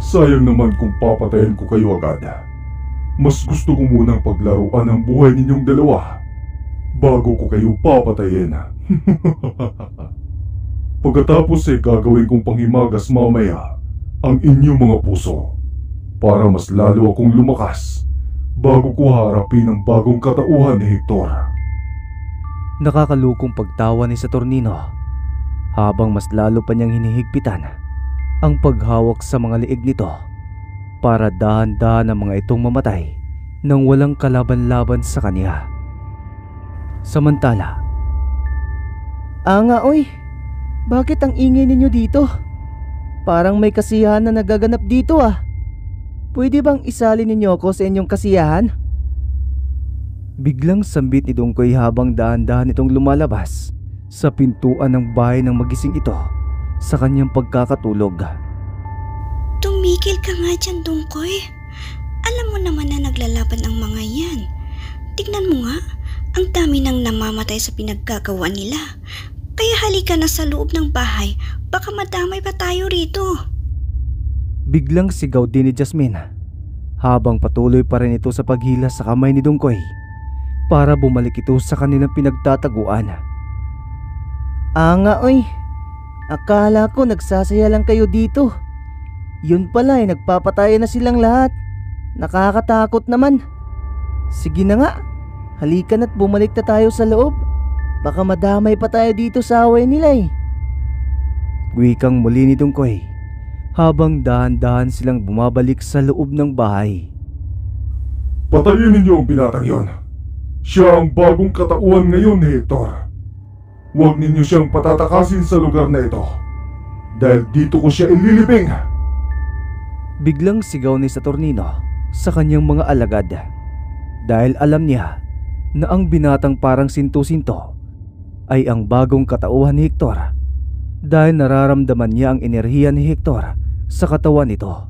Sayang naman kung papatayin ko kayo agad. Mas gusto ko munang paglaruan ang buhay ninyong dalawa bago ko kayo papatayin. Pagkatapos gagawin kong panghimagas mamaya ang inyong mga puso para mas lalo akong lumakas bago ko harapin ang bagong katauhan ni Hector. Nakakalukong pagtawa ni Saturnino habang mas lalo pa niyang hinihigpitan ang paghawak sa mga liig nito para dahan-dahan ang mga itong mamatay nang walang kalaban-laban sa kanya. Samantala, oy, bakit ang ingay ninyo dito? Parang may kasiyahan na nagaganap dito ah. Pwede bang isali ninyo ako sa inyong kasiyahan? Biglang sambit ni Dungkoy habang dahan-dahan itong lumalabas sa pintuan ng bahay ng magising ito sa kanyang pagkakatulog. Tumigil ka nga dyan, Dungkoy. Alam mo naman na naglalaban ang mga yan. Tignan mo nga, ang dami nang namamatay sa pinaggagawa nila. Kaya halika na sa loob ng bahay, baka madamay pa tayo rito. Biglang sigaw din ni Jasmine habang patuloy pa rin ito sa paghila sa kamay ni Dungkoy para bumalik ito sa kanilang pinagtataguan. Oy, akala ko nagsasaya lang kayo dito. Yun pala nagpapatayan na silang lahat. Nakakatakot naman. Sige na nga, halika na't bumalik na tayo sa loob. Baka madamay pa tayo dito sa away nila Wikang muli ni Dungkoy habang dahan-dahan silang bumabalik sa loob ng bahay. Patayin ninyo ang binatang yon. Siya ang bagong katauhan ngayon ni Hector. Huwag ninyo siyang patatakasin sa lugar na ito dahil dito ko siya ililibing. Biglang sigaw ni Saturnino sa kanyang mga alagad dahil alam niya na ang binatang parang sinto-sinto ay ang bagong katauhan ni Hector dahil nararamdaman niya ang enerhiya ni Hector sa katawan nito.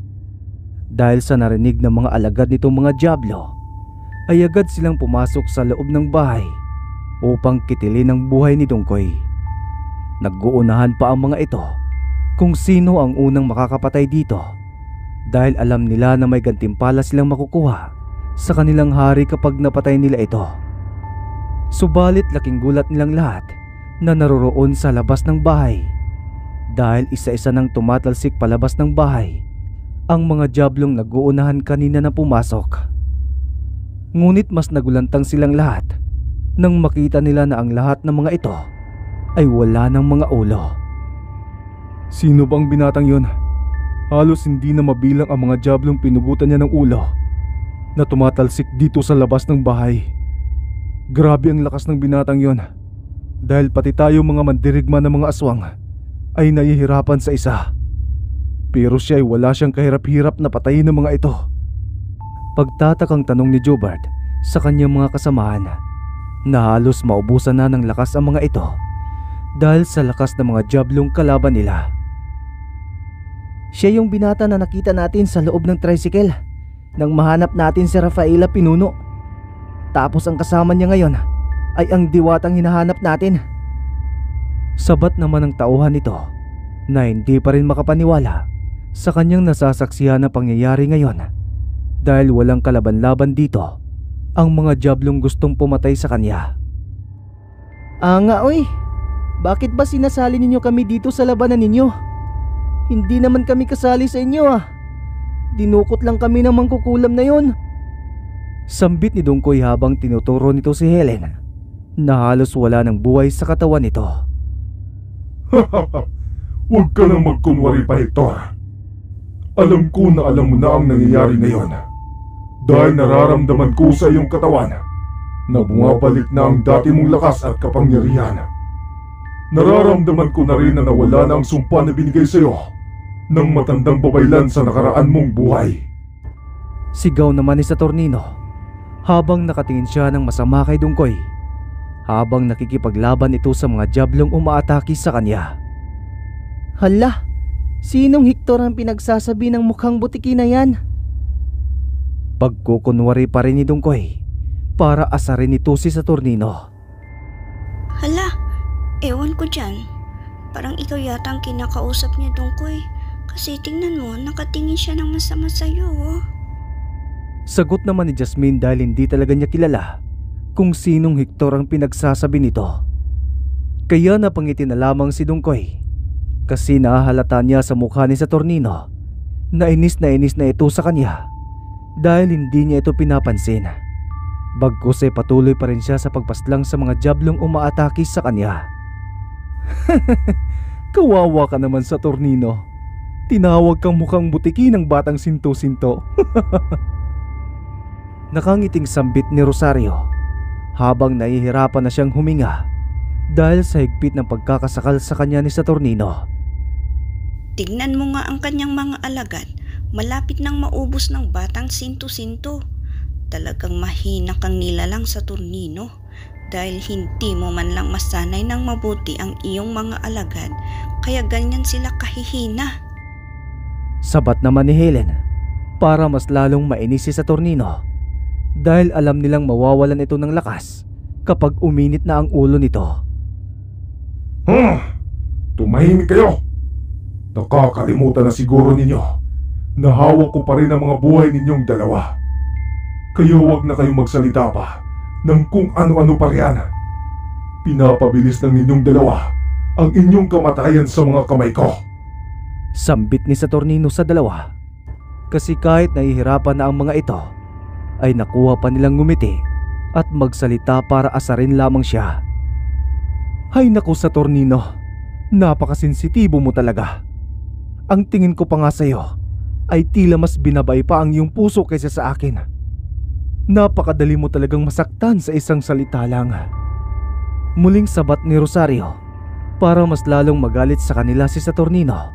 Dahil sa narinig ng mga alagad nitong mga diablo ay agad silang pumasok sa loob ng bahay upang kitilin ang buhay ni Dungkoy. Nag-uunahan pa ang mga ito kung sino ang unang makakapatay dito dahil alam nila na may gantimpala silang makukuha sa kanilang hari kapag napatay nila ito. Subalit laking gulat nilang lahat na naroroon sa labas ng bahay dahil isa-isa nang tumatalsik palabas ng bahay ang mga diablong nag-uunahan kanina na pumasok. Ngunit mas nagulantang silang lahat nang makita nila na ang lahat ng mga ito ay wala ng mga ulo. Sino bang binatang yon? Halos hindi na mabilang ang mga diablong pinugutan niya ng ulo na tumatalsik dito sa labas ng bahay. Grabe ang lakas ng binatang yon dahil pati tayo mga mandirigma ng mga aswang ay nahihirapan sa isa. Pero siya ay wala siyang kahirap-hirap na patayin ng mga ito. Pagtatakang tanong ni Jobert sa kanyang mga kasamahan na halos maubusan na ng lakas ang mga ito dahil sa lakas ng mga diablong kalaban nila. Siya yung binata na nakita natin sa loob ng tricycle nang mahanap natin si Rafaela Pinuno. Tapos ang kasama niya ngayon ay ang diwatang hinahanap natin. Sabat naman ang tauhan nito na hindi pa rin makapaniwala sa kanyang nasasaksihan na pangyayari ngayon dahil walang kalaban-laban dito ang mga diablong gustong pumatay sa kanya. Oy, bakit ba sinasali ninyo kami dito sa labanan ninyo? Hindi naman kami kasali sa inyo Dinukot lang kami ng mangkukulam na yon. Sambit ni Dungkoy habang tinuturo nito si Helen na halos wala ng buhay sa katawan nito. Huwag ka nang magkunwari pa, Hector. Alam ko na alam mo na ang nangyayari ngayon dahil nararamdaman ko sa iyong katawan na bumabalik na ang dati mong lakas at kapangyarihan. Nararamdaman ko na rin na nawala na ang sumpa na binigay sa iyo ng matandang babaylan sa nakaraan mong buhay. Sigaw naman ni Saturnino habang nakatingin siya ng masama kay Dungkoy habang nakikipaglaban ito sa mga diablong umaatake sa kanya. Hala, sinong Hector ang pinagsasabi ng mukhang butiki na yan? Pagkukunwari pa rin ni Dungkoy para asarin ito si Saturnino. Hala, ewan ko dyan. Parang ikaw yata ang kinakausap niya, Dungkoy. Kasi tingnan mo, nakatingin siya ng masama sa'yo. Sagot naman ni Jasmine dahil hindi talaga niya kilala kung sinong Hector ang pinagsasabi nito. Kaya napangiti na lamang si Dungkoy kasi nahahalata niya sa mukha ni Saturnino na inis na ito sa kanya dahil hindi niya ito pinapansin. Bagkus ay patuloy pa rin siya sa pagpaslang sa mga diablong umaatake sa kanya. Kawawa ka naman, Saturnino. Tinawag kang mukhang butiki ng batang sinto-sinto. Nakangiting sambit ni Rosario habang nahihirapan na siyang huminga dahil sa higpit ng pagkakasakal sa kanya ni Saturnino. Tignan mo nga ang kanyang mga alagad. Malapit nang maubos ng batang sinto-sinto. Talagang mahina kang nilalang, Saturnino, dahil hindi mo man lang masanay ng mabuti ang iyong mga alagad, kaya ganyan sila kahihina. Sabat naman ni Helen para mas lalong mainis si Saturnino dahil alam nilang mawawalan ito ng lakas kapag uminit na ang ulo nito. Tumahimik kayo! Nakakalimutan na siguro ninyo na hawak ko pa rin ang mga buhay ninyong dalawa. Kaya huwag na kayong magsalita pa ng kung ano-ano pa riyan. Pinapabilis ng ninyong dalawa ang inyong kamatayan sa mga kamay ko. Sambit ni Saturnino sa dalawa kasi kahit nahihirapan na ang mga ito ay nakuha pa nilang ngumiti at magsalita para asarin lamang siya. Hay naku, Saturnino, napakasensitibo mo talaga. Ang tingin ko pa nga sa'yo ay tila mas binabay pa ang iyong puso kaysa sa akin. Napakadali mo talagang masaktan sa isang salita lang. Muling sabat ni Rosario para mas lalong magalit sa kanila si Saturnino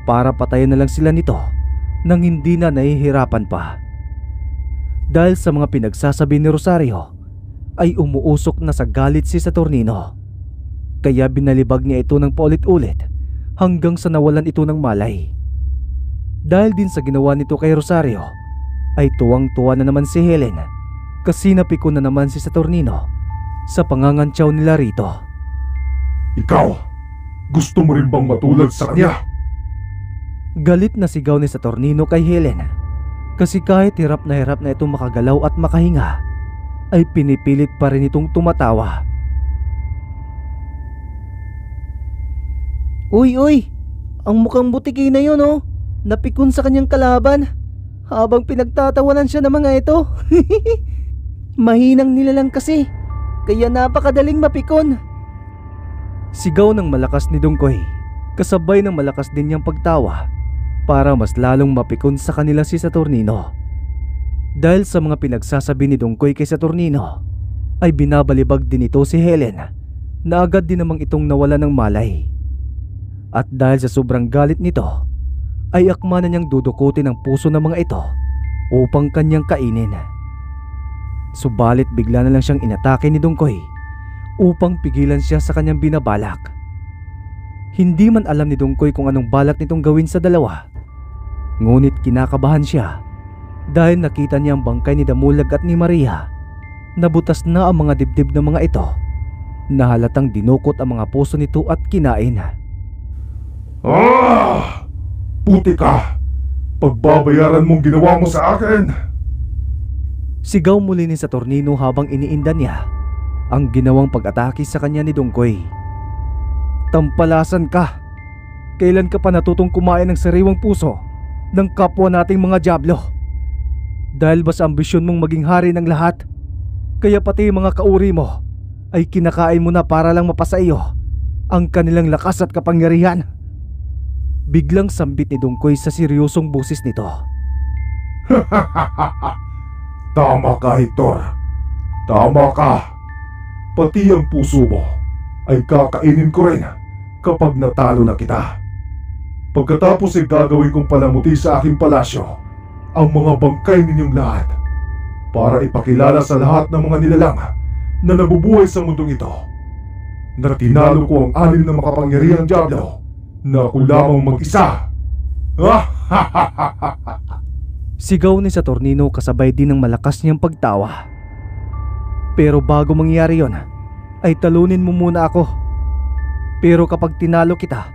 para patayin na lang sila nito nang hindi na nahihirapan pa. Dahil sa mga pinagsasabi ni Rosario ay umuusok na sa galit si Saturnino. Kaya binalibag niya ito ng paulit-ulit hanggang sa nawalan ito ng malay. Dahil din sa ginawa nito kay Rosario ay tuwang-tuwa na naman si Helen kasi napikon na naman si Saturnino sa pangangantyaw nila rito. Ikaw, gusto mo rin bang matulad sa kanya? Galit na sigaw ni Saturnino kay Helen kasi kahit hirap na itong makagalaw at makahinga ay pinipilit pa rin itong tumatawa. Uy! Ang mukhang butiki na yun, oh. Napikon sa kanyang kalaban habang pinagtatawanan siya ng mga ito. Mahinang nilalang kasi, kaya napakadaling mapikon. Sigaw ng malakas ni Dungkoy kasabay ng malakas din niyang pagtawa para mas lalong mapikon sa kanila si Saturnino. Dahil sa mga pinagsasabi ni Dungkoy kay Saturnino ay binabalibag din ito si Helen na agad din namang itong nawala ng malay. At dahil sa sobrang galit nito ay akma na niyang dudukutin ang puso ng mga ito upang kanyang kainin. Subalit bigla na lang siyang inatake ni Dungkoy upang pigilan siya sa kanyang binabalak. Hindi man alam ni Dungkoy kung anong balak nitong gawin sa dalawa, ngunit kinakabahan siya dahil nakita niya ang bangkay ni Damulag at ni Maria na butas na ang mga dibdib ng mga ito na halatang dinukot ang mga puso nito at kinain. Puti ka! Pagbabayaran mong ginawa mo sa akin! Sigaw muli ni Saturnino habang iniinda niya ang ginawang pag-atake sa kanya ni Dungkoy. Tampalasan ka! Kailan ka pa natutong kumain ng sariwang puso ng kapwa nating mga diablo? Dahil ba sa ambisyon mong maging hari ng lahat, kaya pati mga kauri mo ay kinakain mo na para lang mapasa iyo ang kanilang lakas at kapangyarihan? Biglang sambit ni Dungkoy sa seryosong boses nito. Tama ka, Hector. Tama ka. Pati ang puso mo ay kakainin ko rin kapag natalo na kita. Pagkatapos ay gagawin kong palamuti sa aking palasyo ang mga bangkay ninyong lahat para ipakilala sa lahat ng mga nilalang na nabubuhay sa mundong ito na tinalo ko ang 6 na makapangyarihang diablo na ako lamang mag-isa. Sigaw ni Saturnino kasabay din ng malakas niyang pagtawa. Pero bago mangyari yon, ay talunin mo muna ako. Pero kapag tinalo kita,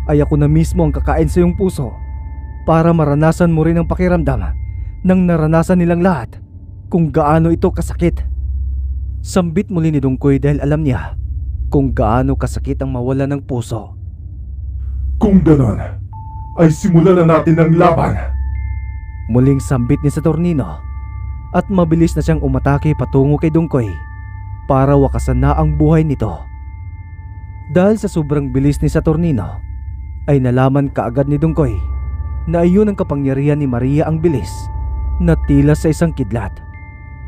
ay ako na mismo ang kakain sa iyong puso para maranasan mo rin ang pakiramdam ng naranasan nilang lahat kung gaano ito kasakit. Sambit muli ni Dungkoy dahil alam niya kung gaano kasakit ang mawala ng puso. Kung ganon, ay simulan na natin ang laban. Muling sambit ni Saturnino at mabilis na siyang umatake patungo kay Dungkoy para wakasan na ang buhay nito. Dahil sa sobrang bilis ni Saturnino ay nalaman kaagad ni Dungkoy na iyon ang kapangyarihan ni Maria ang bilis na tila sa isang kidlat.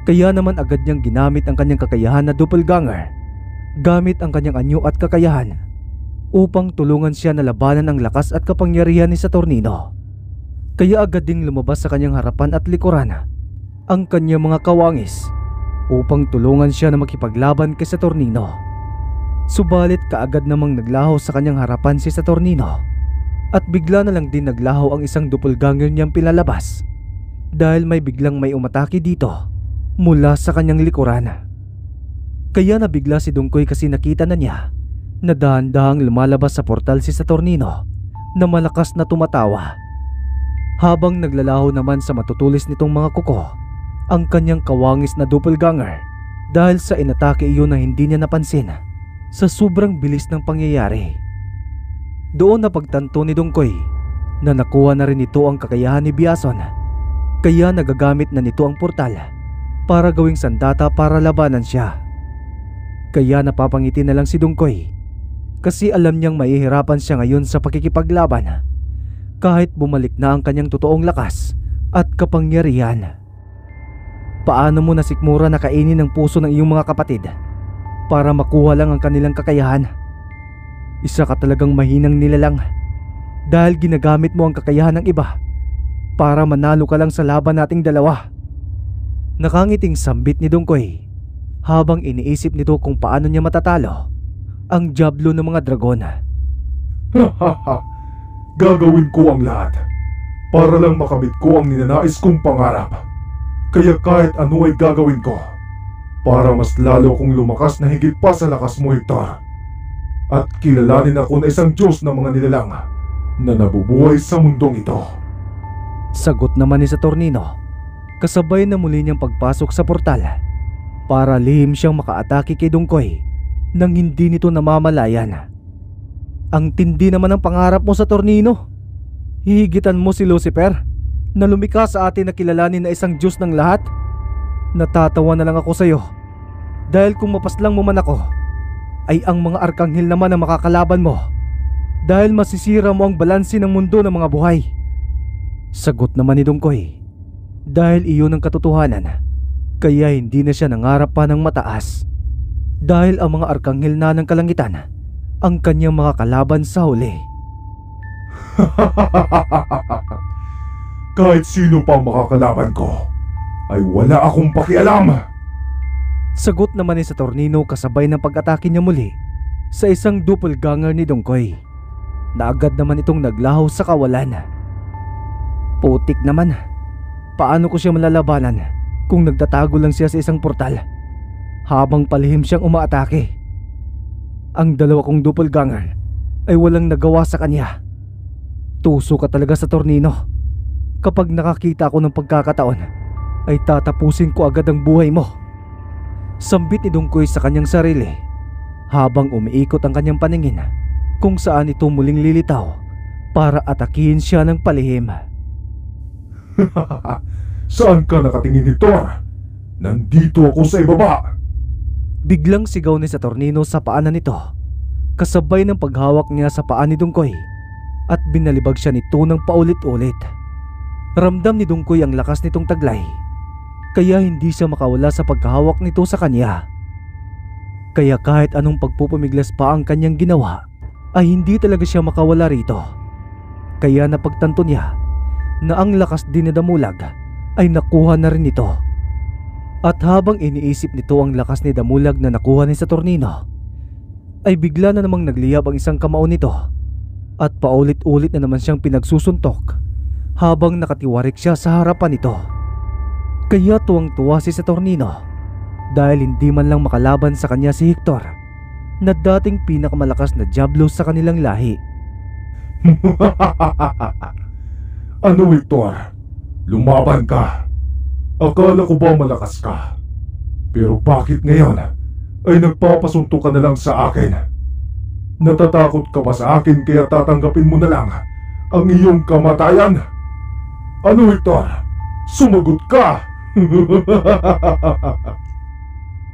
Kaya naman agad niyang ginamit ang kanyang kakayahan na doppelganger gamit ang kanyang anyo at kakayahan upang tulungan siya na labanan ang lakas at kapangyarihan ni Saturnino. Kaya agad ding lumabas sa kanyang harapan at likuran ang kanyang mga kawangis upang tulungan siya na makipaglaban kay Saturnino. Subalit kaagad namang naglaho sa kanyang harapan si Saturnino at bigla na lang din naglaho ang isang doppelganger niyang pinalabas dahil may biglang may umatake dito mula sa kanyang likuran. Kaya nabigla si Dungkoy kasi nakita na niya na dahan-dahang lumalabas sa portal si Saturnino na malakas na tumatawa. Habang naglalaho naman sa matutulis nitong mga kuko ang kanyang kawangis na doppelganger dahil sa inatake iyon na hindi niya napansin sa sobrang bilis ng pangyayari. Doon na pagtanto ni Dungkoy na nakuha na rin ito ang kakayahan ni Biason, kaya nagagamit na nito ang portal para gawing sandata para labanan siya. Kaya napapangiti na lang si Dungkoy kasi alam niyang mahihirapan siya ngayon sa pakikipaglaban kahit bumalik na ang kanyang totoong lakas at kapangyarihan. Paano mo nasikmura na kainin ang puso ng iyong mga kapatid para makuha lang ang kanilang kakayahan? Isa ka talagang mahinang nilalang dahil ginagamit mo ang kakayahan ng iba para manalo ka lang sa laban nating dalawa. Nakangiting sambit ni Dungkoy habang iniisip nito kung paano niya matatalo ang Diablo ng mga dragon. Gagawin ko ang lahat para lang makamit ko ang ninanais kong pangarap. Kaya kahit ano ay gagawin ko para mas lalo kong lumakas na higit pa sa lakas mo, Hector. At kilalanin ako na isang Diyos ng mga nilalang na nabubuhay sa mundong ito. Sagot naman ni Saturnino kasabay na muli niyang pagpasok sa portal para lihim siyang makaatake kay Dungkoy nang hindi nito namamalayan. Ang tindi naman ng pangarap mo, Saturnino. Hihigitan mo si Lucifer na lumikha sa atin na kilalanin na isang Diyos ng lahat. Natatawa na lang ako sa iyo dahil kung mapaslang mo man ako ay ang mga arkanghel naman ang makakalaban mo dahil masisira mo ang balanse ng mundo ng mga buhay. Sagot naman ni Dungkoy dahil iyon ang katotohanan, kaya hindi na siya nangarap pa ng mataas dahil ang mga arkanghel na ng kalangitan ang kanyang mga kalaban sa huli. Kahit sino pa makakalaban ko ay wala akong pakialam. Sagot naman ni Saturnino kasabay ng pag-atake niya muli sa isang doppelganger ni Dungkoy na agad naman itong naglaho sa kawalan. Putik naman, paano ko siya malalabanan kung nagtatago lang siya sa isang portal habang palihim siyang umaatake? Ang dalawa kong doppelganger ay walang nagawa sa kanya. Tuso ka talaga, Saturnino. Kapag nakakita ako ng pagkakataon ay tatapusin ko agad ang buhay mo. Sambit ni Dungkoy sa kanyang sarili habang umiikot ang kanyang paningin kung saan ito muling lilitaw para atakihin siya ng palihim. Saan ka nakatingin, Hector? Nandito ako sa ibaba. Biglang sigaw ni Saturnino sa paanan nito kasabay ng paghawak niya sa paa ni Dungkoy at binalibag siya nito ng paulit-ulit. Ramdam ni Dungkoy ang lakas nitong taglay kaya hindi siya makawala sa pagkahawak nito sa kanya. Kaya kahit anong pagpupumiglas pa ang kanyang ginawa ay hindi talaga siya makawala rito. Kaya napagtanto niya na ang lakas din ni Damulag ay nakuha na rin nito. At habang iniisip nito ang lakas ni Damulag na nakuha ni Saturnino ay bigla na namang nagliyab ang isang kamao nito at paulit-ulit na naman siyang pinagsusuntok habang nakatiwarik siya sa harapan nito. Kaya tuwang-tuwa si Saturnino dahil hindi man lang makalaban sa kanya si Hector na dating pinakamalakas na Diablo sa kanilang lahi. Ano, Victor? Lumaban ka. Akala ko ba malakas ka? Pero bakit ngayon ay nagpapasunto ka na lang sa akin? Natatakot ka ba sa akin kaya tatanggapin mo na lang ang iyong kamatayan? Ano, Victor? Sumagot ka!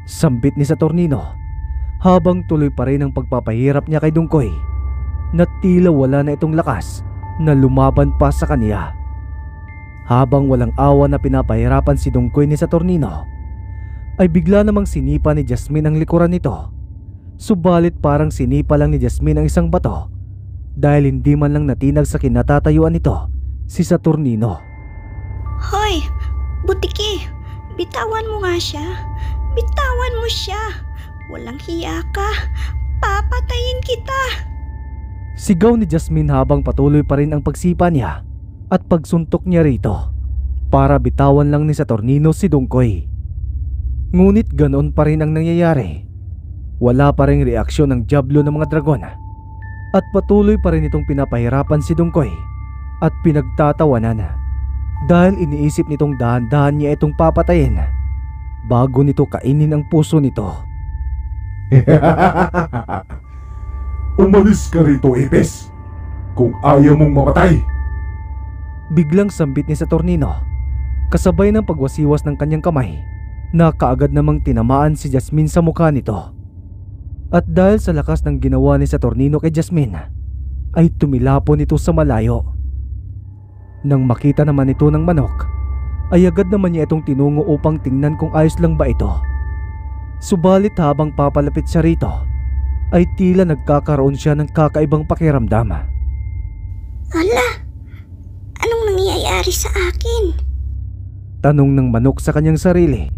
Sambit ni Saturnino habang tuloy pa rin ang pagpapahirap niya kay Dungkoy na tila wala na itong lakas na lumaban pa sa kanya. Habang walang awa na pinapahirapan si Dungkoy ni Saturnino, ay bigla namang sinipa ni Jasmine ang likuran nito. Subalit parang sinipa lang ni Jasmine ang isang bato dahil hindi man lang natinag sa kinatatayuan nito si Saturnino. Hoy, butiki, bitawan mo nga siya. Bitawan mo siya. Walang hiya ka. Papatayin kita. Sigaw ni Jasmine habang patuloy pa rin ang pagsipa niya at pagsuntok niya rito para bitawan lang ni Saturnino si Dungkoy. Ngunit ganoon pa rin ang nangyayari. Wala pa ring reaksyon ng Diablo ng mga dragon at patuloy pa rin itong pinapahirapan si Dungkoy at pinagtatawanan dahil iniisip nitong dahan-dahan niya itong papatayin bago nito kainin ang puso nito. Umalis ka rito, Ipis, kung ayaw mong mamatay. Biglang sambit ni Saturnino kasabay ng pagwasiwas ng kanyang kamay na kaagad namang tinamaan si Jasmine sa mukha nito. At dahil sa lakas ng ginawa ni Saturnino kay Jasmine ay tumilapon ito sa malayo. Nang makita naman ito ng manok ay agad naman niya itong tinungo upang tingnan kung ayos lang ba ito. Subalit habang papalapit siya rito ay tila nagkakaroon siya ng kakaibang pakiramdam. Hala, anong nangyayari sa akin? Tanong ng manok sa kanyang sarili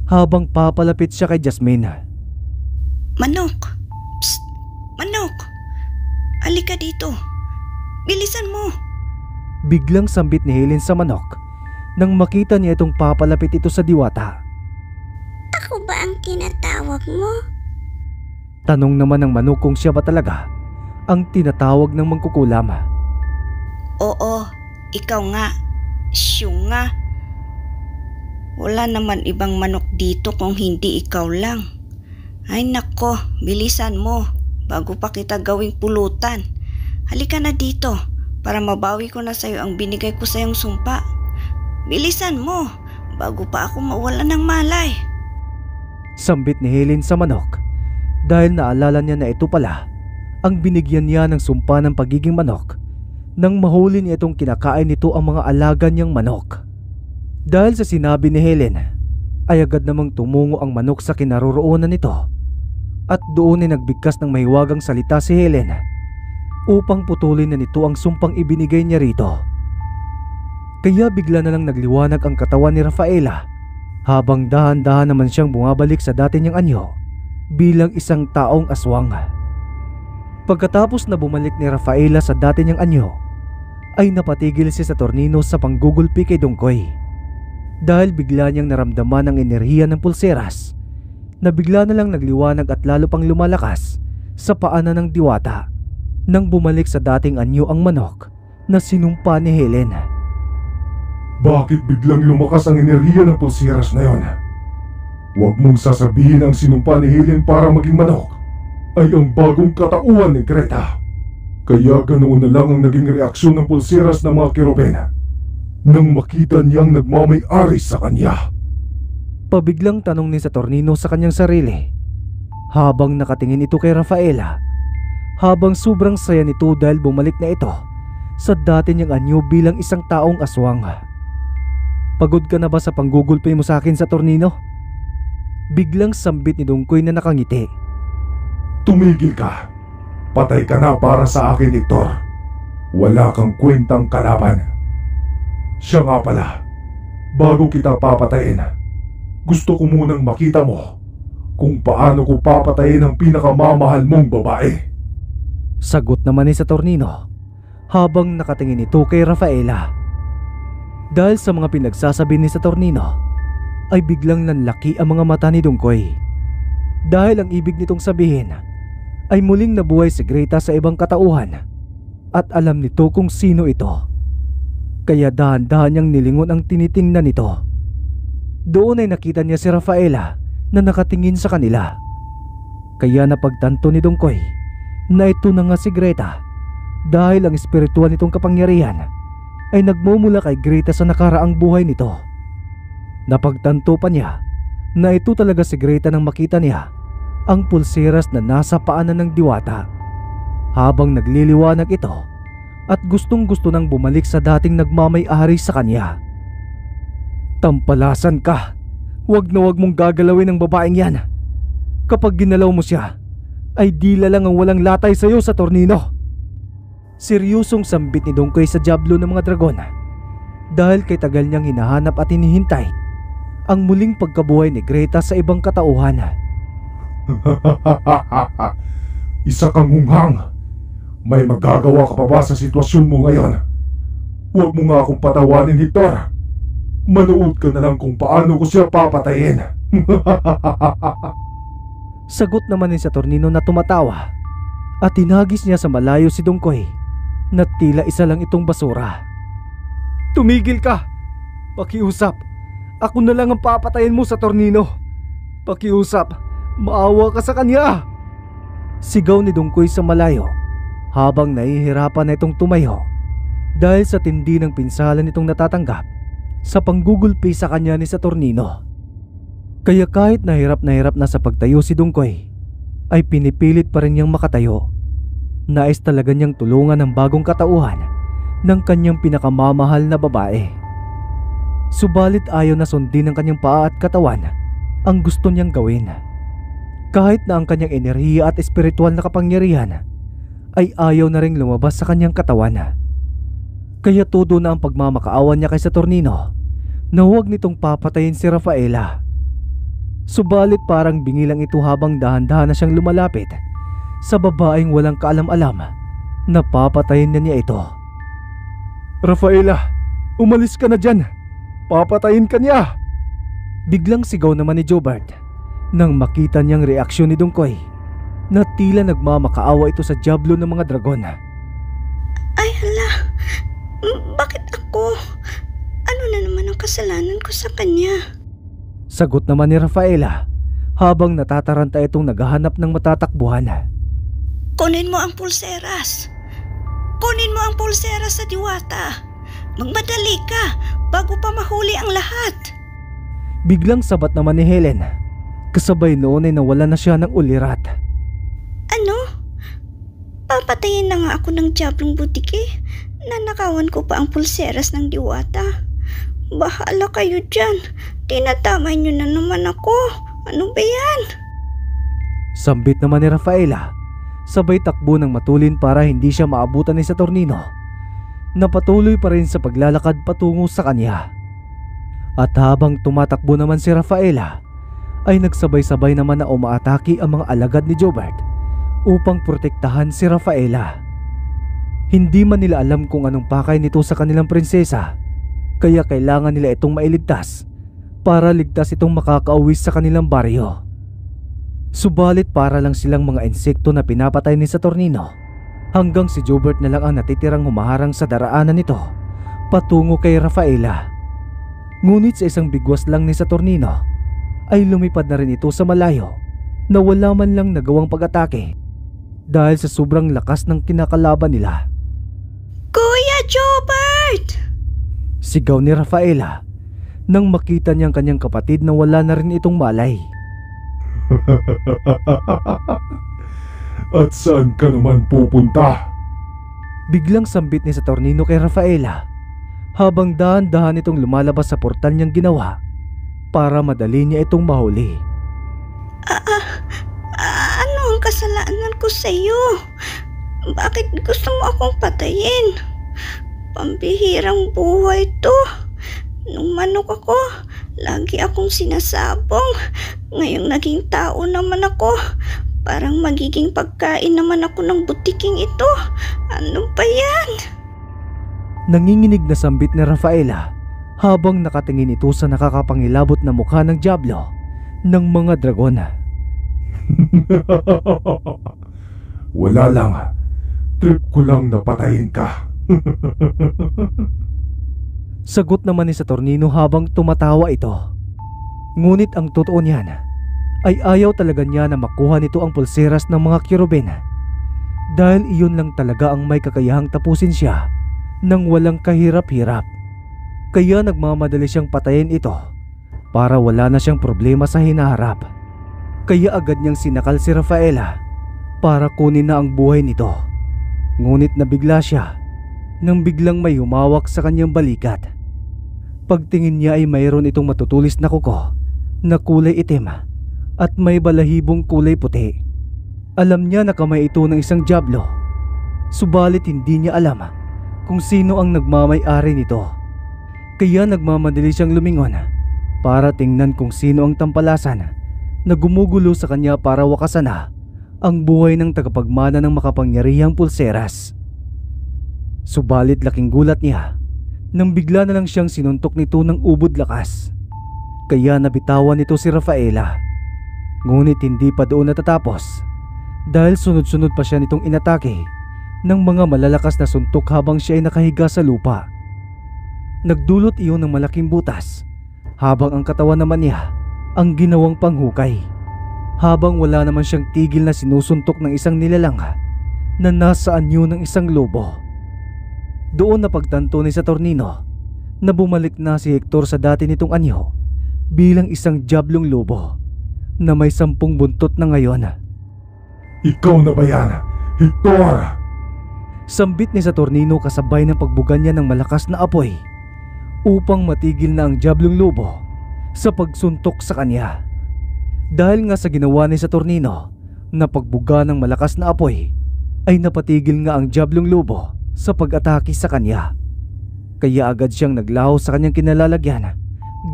habang papalapit siya kay Jasmine. Manok! Psst! Manok! Halika dito! Bilisan mo! Biglang sambit ni Helen sa manok nang makita niya itong papalapit ito sa diwata. Ako ba ang tinatawag mo? Tanong naman ng manok kung siya ba talaga ang tinatawag ng mangkukulam. Oo, ikaw nga. Siyo nga. Wala naman ibang manok dito kung hindi ikaw lang. Ay nako, bilisan mo bago pa kita gawing pulutan. Halika na dito para mabawi ko na sa'yo ang binigay ko sa'yong sumpa. Bilisan mo bago pa ako mawalan ng malay. Sambit ni Helen sa manok dahil naalala niya na ito pala ang binigyan niya ng sumpa ng pagiging manok nang mahuli niya itong kinakain nito ang mga alaga niyang manok. Dahil sa sinabi ni Helen ay agad namang tumungo ang manok sa kinaroroonan nito at doon ay nagbigkas ng mahiwagang salita si Helen upang putulin na nito ang sumpang ibinigay niya rito. Kaya bigla na lang nagliwanag ang katawan ni Rafaela habang dahan-dahan naman siyang bumabalik sa dati niyang anyo bilang isang taong aswang. Pagkatapos na bumalik ni Rafaela sa dati niyang anyo ay napatigil si Saturnino sa panggugulpi kay Dungkoy dahil bigla niyang naramdaman ang enerhiya ng pulseras na bigla na lang nagliwanag at lalo pang lumalakas sa paanan ng diwata nang bumalik sa dating anyo ang manok na sinumpa ni Helen. Bakit biglang lumakas ang enerhiya ng pulseras na yon? Huwag mong sasabihin ang sinumpa ni Helen para maging manok ay ang bagong katauhan ni Greta. Kaya ganoon na lang ang naging reaksyon ng pulseras ng mga kerubena nang makita niyang nagmamay-ari sa kanya. Pabiglang tanong ni Saturnino sa kanyang sarili habang nakatingin ito kay Rafaela habang sobrang saya nito dahil bumalik na ito sa dati niyang anyo bilang isang taong aswang. Pagod ka na ba sa panggugulpi mo sa akin, Saturnino? Biglang sambit ni Dungkoy na nakangiti. Tumigil ka. Patay ka na para sa akin, Hector. Wala kang kwentang kalaban. Siya nga pala, bago kita papatayin, gusto ko munang makita mo kung paano ko papatayin ang pinakamamahal mong babae. Sagot naman ni Saturnino habang nakatingin ito kay Rafaela. Dahil sa mga pinagsasabi ni Saturnino ay biglang nanlaki ang mga mata ni Dungkoy dahil ang ibig nitong sabihin ay muling nabuhay si Greta sa ibang katauhan at alam nito kung sino ito. kaya dahan-dahan niyang nilingon ang tinitingnan nito. Doon ay nakita niya si Rafaela na nakatingin sa kanila. Kaya napagtanto ni Dungkoy na ito na nga si Greta, dahil ang espiritual nitong kapangyarihan ay nagmumula kay Greta sa nakaraang buhay nito. Napagtanto pa niya na ito talaga si Greta nang makita niya ang pulseras na nasa paanan ng diwata. Habang nagliliwanag ito at gustong-gusto nang bumalik sa dating nagmamay-ari sa kanya. Tampalasan ka! Huwag na huwag mong gagalawin ang babaeng yan. Kapag ginalaw mo siya, ay dila lang ang walang latay sa'yo sa tornino. Seryosong sambit ni Dungkoy sa Diablo ng mga dragon, dahil kay tagal niyang hinahanap at hinihintay ang muling pagkabuhay ni Greta sa ibang katauhan. Isa kang hunghang. May magagawa ka pa ba sa sitwasyon mo ngayon? Huwag mo nga akong patawanin, Hector. Manood ka na lang kung paano ko siya papatayin. Sagot naman ni Saturnino na tumatawa, at tinagis niya sa malayo si Dungkoy na tila isa lang itong basura. Tumigil ka! Pakiusap! Ako na lang ang papatayin mo, Saturnino! Pakiusap! Maawa ka sa kanya! Sigaw ni Dungkoy sa malayo habang nahihirapan na itong tumayo dahil sa tindi ng pinsalan nitong natatanggap sa panggugulpi sa kanya ni Saturnino. Kaya kahit na hirap na sa pagtayo si Dungkoy, ay pinipilit pa rin niyang makatayo. Nais talaga niyang tulungan ang bagong katauhan ng kanyang pinakamamahal na babae. Subalit ayaw na sundin ng kanyang paa at katawan ang gusto niyang gawin. Kahit na ang kanyang enerhiya at espiritual na kapangyarihan ay ayaw na ring lumabas sa kanyang katawan. Kaya todo na ang pagmamakaawan niya kay Saturnino na huwag nitong papatayin si Rafaela. Subalit parang bingilang ito habang dahan-dahan na siyang lumalapit sa babaeng walang kaalam-alam na papatayin na niya ito. Rafaela, umalis ka na dyan! Papatayin ka niya! Biglang sigaw naman ni Jobert nang makita niyang reaksyon ni Dungkoy na tila nagmamakaawa ito sa Diablo ng mga dragon. Ay hala, bakit ako? Ano na naman ang kasalanan ko sa kanya? Sagot naman ni Rafaela habang natataranta itong naghahanap ng matatakbuhan. Kunin mo ang pulseras! Kunin mo ang pulseras sa diwata! Magmadali ka bago pa mahuli ang lahat! Biglang sabat naman ni Helen. Kasabay noon ay nawala na siya ng ulirat. Ano? Papatayin na nga ako ng Diablong Butiki. Nanakawan ko pa ang pulseras ng diwata. Bahala kayo dyan. Tinatamay nyo na naman ako. Ano ba yan? Sambit naman ni Rafaela. Sabay takbo ng matulin para hindi siya maabutan ni Saturnino, na patuloy pa rin sa paglalakad patungo sa kanya. At habang tumatakbo naman si Rafaela, ay nagsabay-sabay naman na umaatake ang mga alagad ni Jobert upang protektahan si Rafaela. Hindi man nila alam kung anong pakay nito sa kanilang prinsesa, kaya kailangan nila itong mailigtas para ligtas itong makakauwi sa kanilang baryo. Subalit para lang silang mga insekto na pinapatay ni Saturnino, hanggang si Jobert na lang ang natitirang humaharang sa daraanan nito patungo kay Rafaela. Ngunit sa isang bigwas lang ni Saturnino ay lumipad na rin ito sa malayo na wala man lang nagawang pag-atake dahil sa sobrang lakas ng kinakalaban nila. Kuya Jobert! Sigaw ni Rafaela nang makita niyang kanyang kapatid na wala na rin itong malay. At saan ka naman pupunta? Biglang sambit ni Saturnino kay Rafaela habang dahan-dahan itong lumalabas sa portal niyang ginawa para madali niya itong mahuli. Ano ang kasalanan ko sa iyo? Bakit gusto mo akong patayin? Pambihirang buhay to. Nung manok ako, lagi akong sinasabong. Ngayong naging tao naman ako, parang magiging pagkain naman ako ng butiking ito. Ano ba yan? Nanginginig na sambit ni Rafaela habang nakatingin ito sa nakakapangilabot na mukha ng Diablo ng mga dragon. Wala lang. Trip ko lang na patayin ka. Sagot naman ni Saturnino habang tumatawa ito. Ngunit ang totoo niyan ay ayaw talaga niya na makuha nito ang pulseras ng mga kirubin, dahil iyon lang talaga ang may kakayahang tapusin siya nang walang kahirap-hirap. Kaya nagmamadali siyang patayin ito para wala na siyang problema sa hinaharap. Kaya agad niyang sinakal si Rafaela para kunin na ang buhay nito. Ngunit nabigla siya nang biglang may humawak sa kanyang balikat. Pagtingin niya ay mayroon itong matutulis na kuko na kulay itim at may balahibong kulay puti. Alam niya na kamay ito ng isang dyablo, subalit hindi niya alam kung sino ang nagmamay-ari nito. Kaya nagmamadali siyang lumingon para tingnan kung sino ang tampalasan na gumugulo sa kanya para wakasan na ang buhay ng tagapagmana ng makapangyarihang pulseras. Subalit laking gulat niya nang bigla na lang siyang sinuntok nito ng ubod lakas. Kaya nabitawan nito si Rafaela. Ngunit hindi pa doon natatapos, dahil sunod-sunod pa siya nitong inatake ng mga malalakas na suntok habang siya ay nakahiga sa lupa. Nagdulot iyon ng malaking butas, habang ang katawan naman niya ang ginawang panghukay, habang wala naman siyang tigil na sinusuntok ng isang nilalang na nasa anyo ng isang lobo. Doon napagtanto ni Saturnino na bumalik na si Hector sa dati nitong anyo bilang isang diablong lobo na may 10 buntot na ngayon. Ikaw na ba yan, Hector? Sambit ni Saturnino kasabay ng pagbugan niya ng malakas na apoy upang matigil na ang diablong lobo sa pagsuntok sa kanya. Dahil nga sa ginawa ni Saturnino na pagbuga ng malakas na apoy, ay napatigil nga ang diablong lobo sa pag-atake sa kanya. Kaya agad siyang naglaho sa kanyang kinalalagyan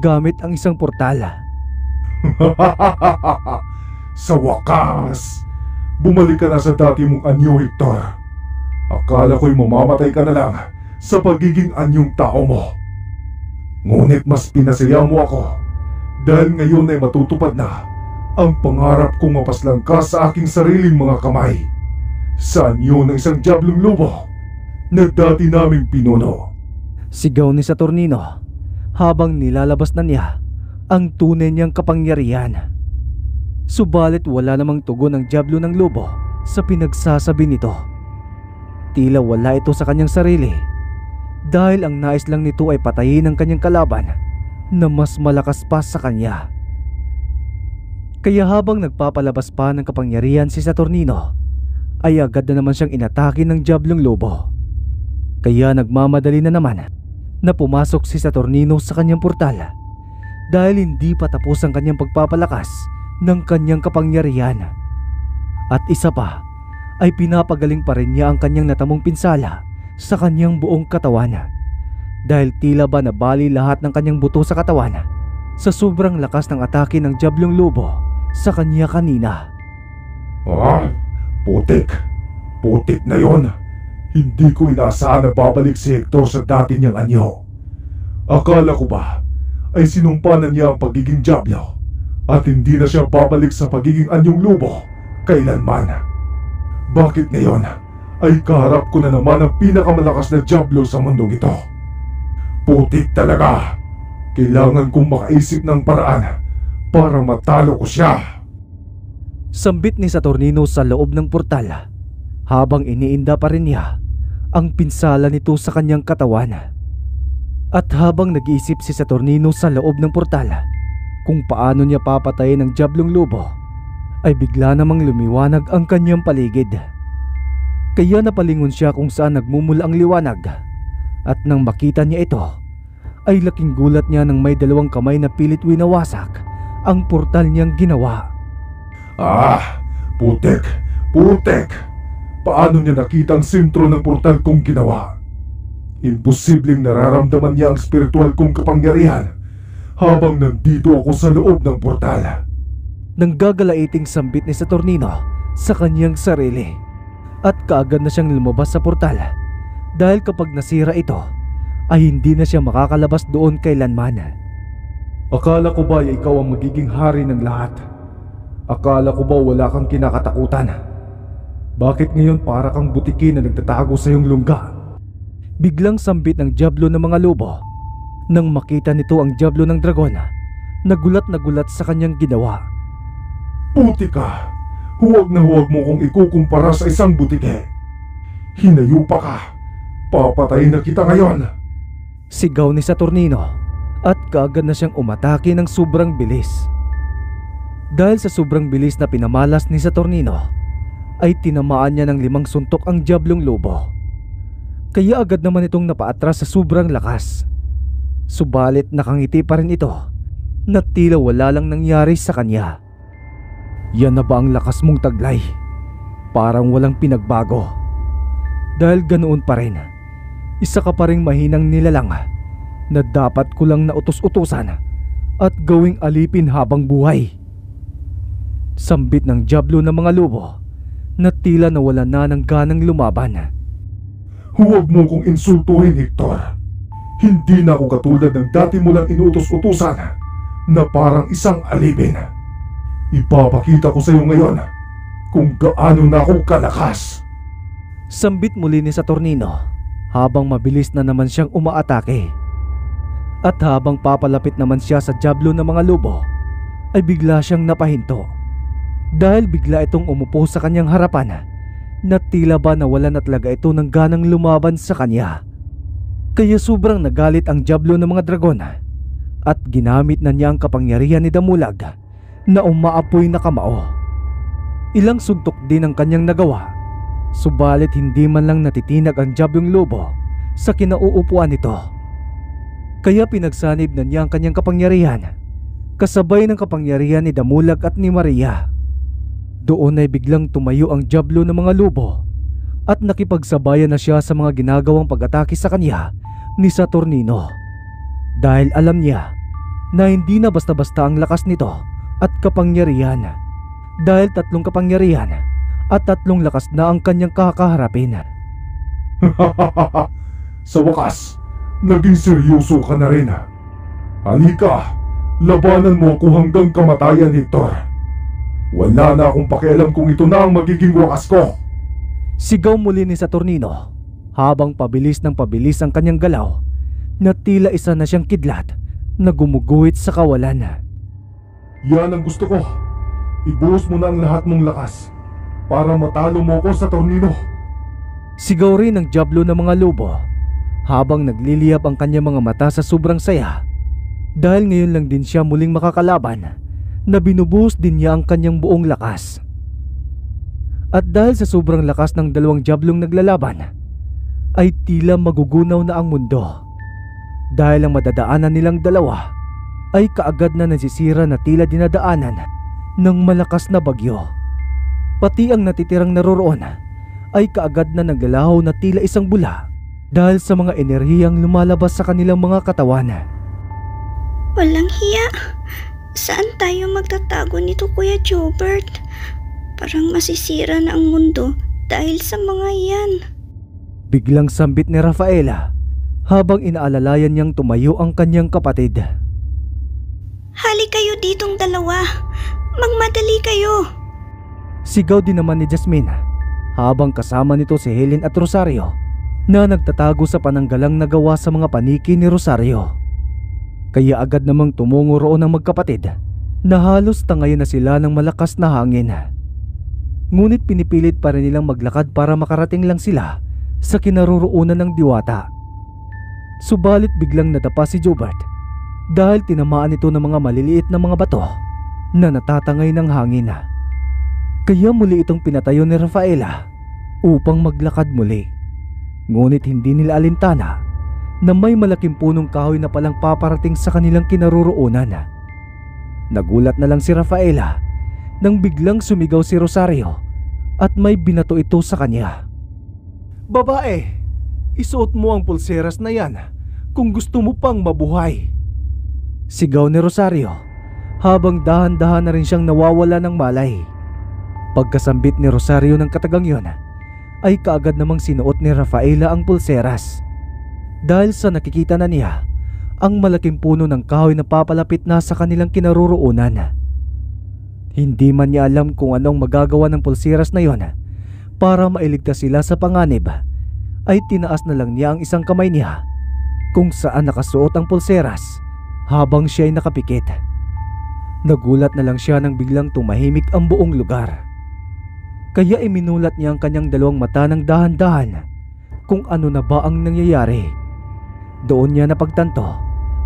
gamit ang isang portal. Sa wakas, bumalik ka na sa dati mong anyo, Hector. Akala ko'y mamamatay ka na lang sa pagiging anyong tao mo. Ngunit mas pinasaya mo ako dahil ngayon ay matutupad na ang pangarap kong mapaslang ka sa aking sariling mga kamay sa anyo ng isang diablong lobo na dati naming pinuno. Sigaw ni Saturnino habang nilalabas na niya ang tunay niyang kapangyarihan. Subalit wala namang tugon ang diablo ng lobo sa pinagsasabi nito. Tila wala ito sa kanyang sarili, dahil ang nais lang nito ay patayin ang kanyang kalaban na mas malakas pa sa kanya. Kaya habang nagpapalabas pa ng kapangyarihan si Saturnino, ay agad na naman siyang inatake ng diablong lobo. Kaya nagmamadali na naman na pumasok si Saturnino sa kanyang portal, dahil hindi pa tapos ang kanyang pagpapalakas ng kanyang kapangyarihan. At isa pa ay pinapagaling pa rin niya ang kanyang natamong pinsala sa kanyang buong katawan, dahil tila ba nabali lahat ng kanyang buto sa katawan sa sobrang lakas ng atake ng diablong lobo sa kanya kanina. Putik. Putik na yon. Hindi ko inaasahan na babalik si Hector sa dati niyang anyo. Akala ko ba ay sinumpa na niya ang pagiging diablo at hindi na siya babalik sa pagiging anyong lobo kailanman. Bakit ngayon ay kaharap ko na naman ang pinakamalakas na diablo sa mundong ito? Putik talaga. Kailangan kong makaisip ng paraan para matalo ko siya. Sambit ni Saturnino sa loob ng portal habang iniinda pa rin niya ang pinsala nito sa kanyang katawan. At habang nag-iisip si Saturnino sa loob ng portal kung paano niya papatayin ang diablong lobo, ay bigla namang lumiwanag ang kanyang paligid. Kaya napalingon siya kung saan nagmumula ang liwanag, at nang makita niya ito, ay laking gulat niya nang may 2 kamay na pilit winawasak ang portal niyang ginawa. Putik! Putik! Paano niya nakita ang sentro ng portal kong ginawa? Imposibleng nararamdaman niya ang spiritual kong kapangyarihan habang nandito ako sa loob ng portal. Nanggagalaiting sambit ni Saturnino sa kanyang sarili, at kaagad na siyang lumabas sa portal, dahil kapag nasira ito ay hindi na siya makakalabas doon kailanman. Akala ko ba ay ikaw ang magiging hari ng lahat? Akala ko ba wala kang kinakatakutan? Bakit ngayon para kang butiki na nagtatago sa iyong lungga? Biglang sambit ng diablo ng mga lobo Nang makita nito ang dyablo ng dragon, nagulat na gulat sa kanyang ginawa. Puti ka! Huwag na huwag mo kong ikukumpara sa isang butike. Hinayupa ka! Papatayin na kita ngayon! Sigaw ni Saturnino at kaagad na siyang umatake ng sobrang bilis. Dahil sa sobrang bilis na pinamalas ni Saturnino, ay tinamaan niya ng 5 suntok ang Diablong Lobo. Kaya agad naman itong napaatras sa sobrang lakas. Subalit nakangiti pa rin ito na tila wala lang nangyari sa kanya. Yan na ba ang lakas mong taglay? Parang walang pinagbago. Dahil ganoon pa rin, isa ka pa ring mahinang nilalang na dapat ko lang nautos-utusan at gawing alipin habang buhay. Sambit ng Diablo ng mga lobo na tila nawala na ng ganang lumaban. Huwag mo kong insultuhin, Hector. Hindi na ako katulad ng dati mo lang inutos-utusan na parang isang alipin. Ipapakita ko sa iyo ngayon kung gaano na ako kalakas. Sambit muli ni Saturnino habang mabilis na naman siyang umaatake. At habang papalapit naman siya sa Diablo ng mga lobo, ay bigla siyang napahinto. Dahil bigla itong umupo sa kanyang harapan na tila ba nawalan na talaga ito ng ganang lumaban sa kanya. Kaya sobrang nagalit ang Diablo ng mga dragon at ginamit na niya ang kapangyarihan ni Damulag na umaapoy na kamao. Ilang suntok din ang kanyang nagawa, subalit hindi man lang natitinag ang Diablong Lobo sa kinauupuan nito. Kaya pinagsanib na niya ang kanyang kapangyarihan kasabay ng kapangyarihan ni Damulag at ni Maria. Doon ay biglang tumayo ang Diablo ng mga lobo at nakipagsabayan na siya sa mga ginagawang pag-atake sa kanya ni Saturnino. Dahil alam niya na hindi na basta-basta ang lakas nito at kapangyarihan, dahil 3 kapangyarihan at 3 lakas na ang kanyang kakaharapin. Sa wakas, naging seryoso ka na rin. Halika, labanan mo ako hanggang kamatayan, Hector. Wala na akong pakialam kung ito na ang magiging wakas ko. Sigaw muli ni Saturnino habang pabilis ng pabilis ang kanyang galaw na tila isa na siyang kidlat na gumuguhit sa kawalan. Yan ang gusto ko. Ibuhos mo na ang lahat mong lakas para matalo mo ko, Saturnino. Sigaw rin ng Diablo ng mga lobo habang nagliliyab ang kanyang mga mata sa sobrang saya. Dahil ngayon lang din siya muling makakalaban na binubuhos din niya ang kanyang buong lakas. At dahil sa sobrang lakas ng 2 Diablong naglalaban, ay tila magugunaw na ang mundo. Dahil ang madadaanan nilang dalawa ay kaagad na nasisira na tila dinadaanan ng malakas na bagyo. Pati ang natitirang naroroon ay kaagad na naglalaho na tila isang bula dahil sa mga enerhiyang lumalabas sa kanilang mga katawan. Walang hiya. Saan tayo magtatago nito, Kuya Jobert? Parang masisira na ang mundo dahil sa mga yan. Biglang sambit ni Rafaela habang inaalalayan niyang tumayo ang kanyang kapatid. Hali kayo ditong dalawa. Magmadali kayo. Sigaw din naman ni Jasmine habang kasama nito si Helen at Rosario na nagtatago sa pananggalang nagawa sa mga paniki ni Rosario. Kaya agad namang tumungo roon ang magkapatid na halos tangayin na sila ng malakas na hangin. Ngunit pinipilit pa rin nilang maglakad para makarating lang sila sa kinaroroonan ng diwata. Subalit biglang nadapa si Jobert dahil tinamaan ito ng mga maliliit na mga bato na natatangay ng hangin. Kaya muli itong pinatayo ni Rafaela upang maglakad muli. Ngunit hindi nila alintana na may malaking punong kahoy na palang paparating sa kanilang kinaroroonan. Nagulat na lang si Rafaela nang biglang sumigaw si Rosario at may binato ito sa kanya. "Babae, isuot mo ang pulseras na yan kung gusto mo pang mabuhay." Sigaw ni Rosario habang dahan-dahan na rin siyang nawawala ng malay. Pagkasambit ni Rosario ng katagang yon ay kaagad namang sinuot ni Rafaela ang pulseras. Dahil sa nakikita na niya ang malaking puno ng kahoy na papalapit na sa kanilang kinaroroonan. Hindi man niya alam kung anong magagawa ng pulseras na yon para mailigtas sila sa panganib, ay tinaas na lang niya ang isang kamay niya kung saan nakasuot ang pulseras habang siya ay nakapikit. Nagulat na lang siya nang biglang tumahimik ang buong lugar. Kaya iminulat niya ang kanyang dalawang mata ng dahan-dahan kung ano na ba ang nangyayari. Doon niya napagtanto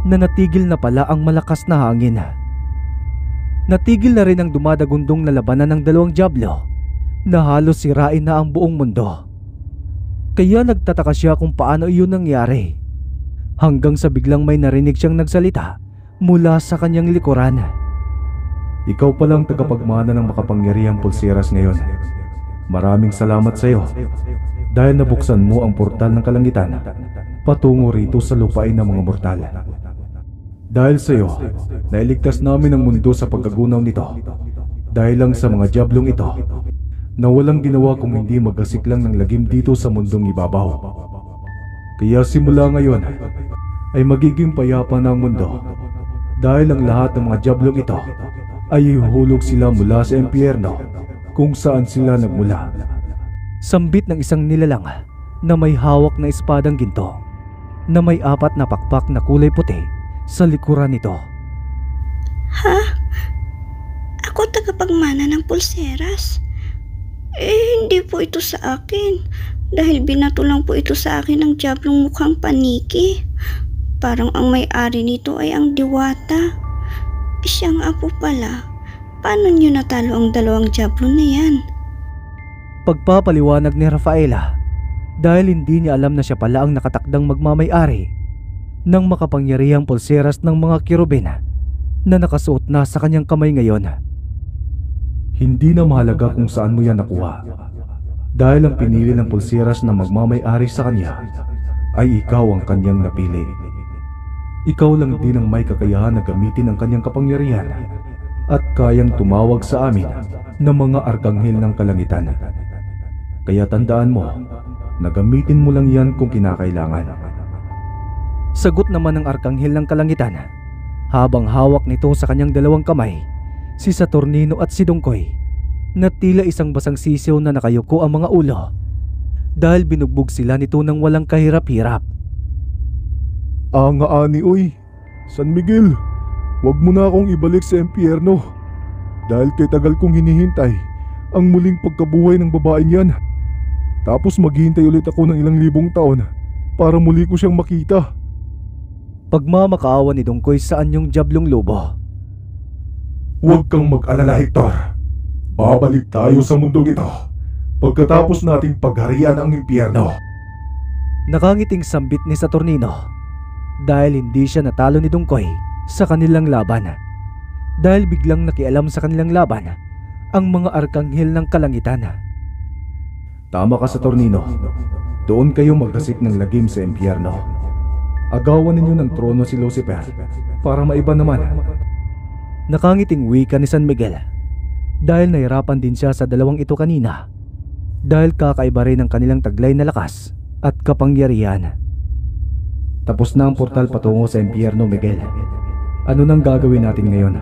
na natigil na pala ang malakas na hangin. Natigil na rin ang dumadagundong na labanan ng dalawang dyablo na halos sirain na ang buong mundo. Kaya nagtataka siya kung paano iyon nangyari, hanggang sa biglang may narinig siyang nagsalita mula sa kanyang likuran. Ikaw palang tagapagmana ng makapangyarihang pulseras ngayon. Maraming salamat sa iyo dahil nabuksan mo ang portal ng kalangitan patungo rito sa lupain ng mga mortal. Dahil sa iyo, nailigtas namin ang mundo sa pagkagunaw nito dahil lang sa mga diablong ito na walang ginawa kung hindi magasiklang ng lagim dito sa mundong ibabaw. Kaya simula ngayon ay magiging payapa na ang mundo dahil ang lahat ng mga diablong ito ay ihuhulog sila mula sa impyerno kung saan sila nagmula. Sambit ng isang nilalang na may hawak na espadang ginto na may 4 na pakpak na kulay puti sa likuran nito. Ha? Ako tagapagmana ng pulseras? Hindi po ito sa akin. Dahil binato lang po ito sa akin ng diablong mukhang paniki. Parang ang may-ari nito ay ang diwata. Siyang apo pala. Paano niyo natalo ang dalawang diablo na yan? Pagpapaliwanag ni Rafaela dahil hindi niya alam na siya pala ang nakatakdang magmamay-ari ng makapangyarihang pulseras ng mga kirubin na nakasuot na sa kanyang kamay ngayon. Hindi na mahalaga kung saan mo yan nakuha dahil ang pinili ng pulseras na magmamay-ari sa kanya ay ikaw ang kanyang napili. Ikaw lang din ang may kakayahan na gamitin ang kanyang kapangyarihan at kayang tumawag sa amin ng mga arkanghel ng kalangitan. Kaya tandaan mo na gamitin mo lang yan kung kinakailangan. Sagot naman ng arkanghel ng kalangitan habang hawak nito sa kanyang dalawang kamay si Saturnino at si Dungkoy na tila isang basang sisiw na nakayuko ang mga ulo dahil binugbog sila nito ng walang kahirap-hirap. Ani oy, San Miguel, wag mo na akong ibalik sa impyerno dahil kay tagal kong hinihintay ang muling pagkabuhay ng babaeng yan. Tapos maghihintay ulit ako ng ilang libong taon para muli ko siyang makita. Pagmamakaawa ni Dungkoy sa anyong diablong lobo. Huwag kang mag-alala, Hector. Babalik tayo sa mundong ito pagkatapos nating pagharian ang impyerno. Nakangiting sambit ni Saturnino dahil hindi siya natalo ni Dungkoy sa kanilang laban. Dahil biglang nakialam sa kanilang laban ang mga arkanghel ng kalangitan. Tama ka, Saturnino. Doon kayo magdasik ng lagim sa impyerno. Agawan ninyo ng trono si Lucifer para maiba naman. Nakangiting wika ni San Miguel dahil nahirapan din siya sa dalawang ito kanina dahil kakaiba rin ang kanilang taglay na lakas at kapangyarihan. Tapos na ang portal patungo sa impyerno, Miguel. Ano nang gagawin natin ngayon?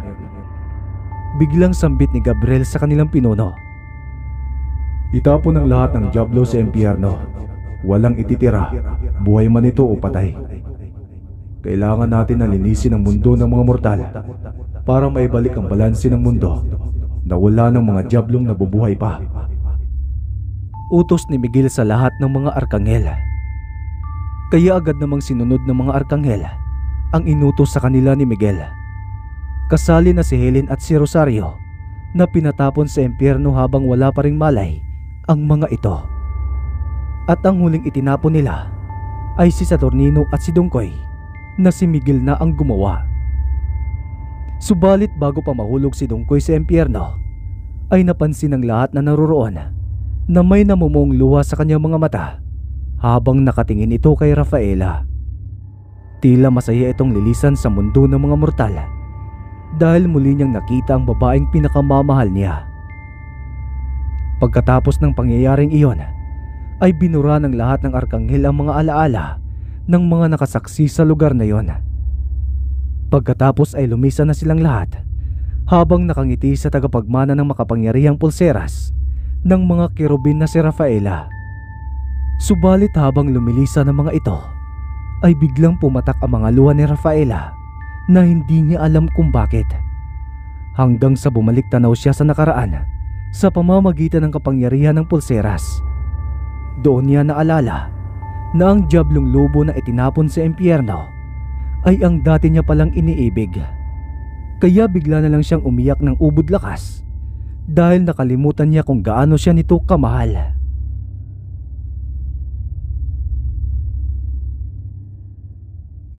Biglang sambit ni Gabriel sa kanilang pinuno. Itapon ang lahat ng diablo sa impyerno. Walang ititira, buhay man ito o patay. Kailangan natin na linisin ang mundo ng mga mortal para maibalik ang balanse ng mundo na wala ng mga diablong nabubuhay pa. Utos ni Miguel sa lahat ng mga arkanghel. Kaya agad namang sinunod ng mga arkanghel ang inutos sa kanila ni Miguel. Kasali na si Helen at si Rosario na pinatapon sa impyerno habang wala pa ring malay ang mga ito. At ang huling itinapon nila ay si Saturnino at si Dungkoy na si Miguel na ang gumawa. Subalit bago pa mahulog si Dungkoy sa impyerno ay napansin ng lahat na naroroon na may namumong luha sa kanyang mga mata habang nakatingin ito kay Rafaela. Tila masaya itong lilisan sa mundo ng mga mortal dahil muli niyang nakita ang babaeng pinakamamahal niya. Pagkatapos ng pangyayaring iyon ay binura ng lahat ng arkanghel ang mga alaala ng mga nakasaksi sa lugar na iyon. Pagkatapos ay lumisan na silang lahat habang nakangiti sa tagapagmana ng makapangyarihang pulseras ng mga kerubin na si Rafaela. Subalit habang lumilisan ang mga ito ay biglang pumatak ang mga luha ni Rafaela na hindi niya alam kung bakit. Hanggang sa bumalik tanaw siya sa nakaraan sa pamamagitan ng kapangyarihan ng pulseras. Doon niya naalala na ang diablong lobo na itinapon sa impyerno ay ang dati niya palang iniibig. Kaya bigla na lang siyang umiyak ng ubod lakas dahil nakalimutan niya kung gaano siya nito kamahal.